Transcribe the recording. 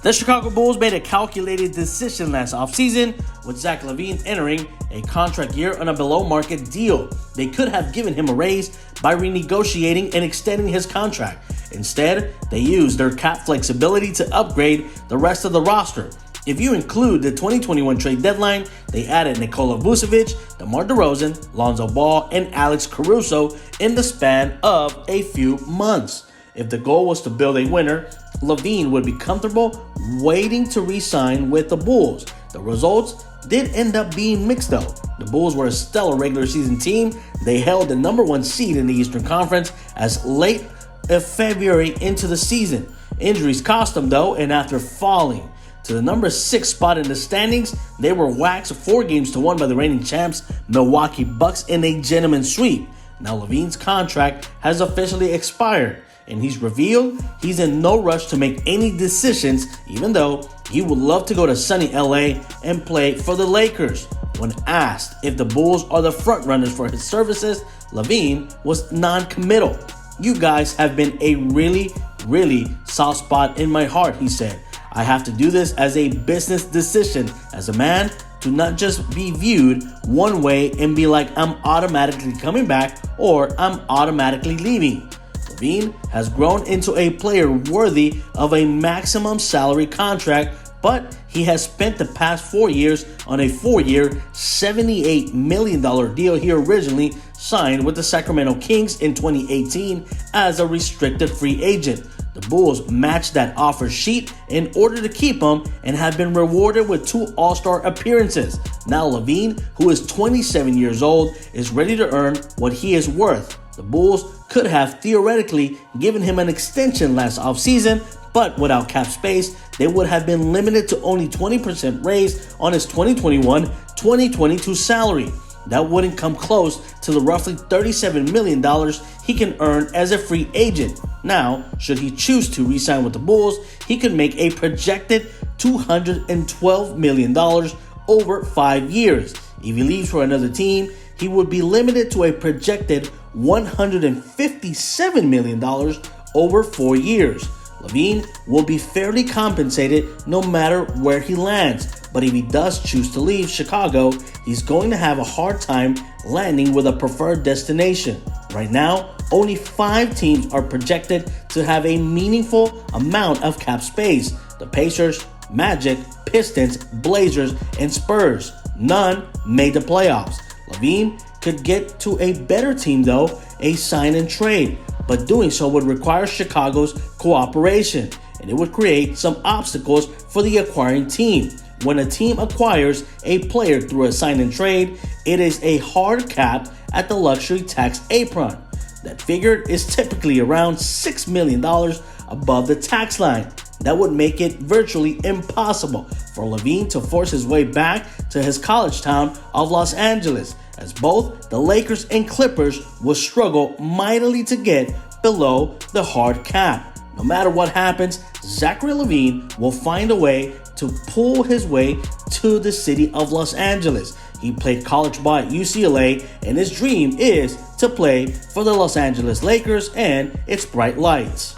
The Chicago Bulls made a calculated decision last offseason, with Zach Lavine entering a contract year on a below-market deal. They could have given him a raise by renegotiating and extending his contract. Instead, they used their cap flexibility to upgrade the rest of the roster. If you include the 2021 trade deadline, they added Nikola Vucevic, DeMar DeRozan, Lonzo Ball, and Alex Caruso in the span of a few months. If the goal was to build a winner, Lavine would be comfortable waiting to re-sign with the Bulls. The results did end up being mixed though. The Bulls were a stellar regular season team. They held the #1 seed in the Eastern Conference as late of February into the season. Injuries cost them though, and after falling to the #6 spot in the standings, they were waxed 4-1 by the reigning champs Milwaukee Bucks in a gentleman's sweep. Now Lavine's contract has officially expired, and he's revealed he's in no rush to make any decisions, even though he would love to go to sunny LA and play for the Lakers. When asked if the Bulls are the frontrunners for his services, Lavine was non-committal. "You guys have been a really soft spot in my heart," he said. "I have to do this as a business decision, as a man, to not just be viewed one way and be like I'm automatically coming back or I'm automatically leaving." Lavine has grown into a player worthy of a maximum salary contract, but he has spent the past 4 years on a 4-year, $78 million deal he originally signed with the Sacramento Kings in 2018 as a restricted free agent. The Bulls matched that offer sheet in order to keep him and have been rewarded with 2 All-Star appearances. Now Lavine, who is 27 years old, is ready to earn what he is worth. The Bulls could have theoretically given him an extension last offseason, but without cap space, they would have been limited to only 20% raise on his 2021-2022 salary. That wouldn't come close to the roughly $37 million he can earn as a free agent. Now, should he choose to re-sign with the Bulls, he could make a projected $212 million over 5 years. If he leaves for another team, he would be limited to a projected $157 million over 4 years. Lavine will be fairly compensated no matter where he lands, but if he does choose to leave Chicago, he's going to have a hard time landing with a preferred destination. Right now, only 5 teams are projected to have a meaningful amount of cap space: the Pacers, Magic, Pistons, Blazers, and Spurs. None made the playoffs. Lavine could get to a better team though, a sign and trade, but doing so would require Chicago's cooperation, and it would create some obstacles for the acquiring team. When a team acquires a player through a sign and trade, it is a hard cap at the luxury tax apron. That figure is typically around $6 million above the tax line. That would make it virtually impossible for Lavine to force his way back to his college town of Los Angeles, as both the Lakers and Clippers will struggle mightily to get below the hard cap. No matter what happens, Zachary Lavine will find a way to pull his way to the city of Los Angeles. He played college ball at UCLA, and his dream is to play for the Los Angeles Lakers and its bright lights.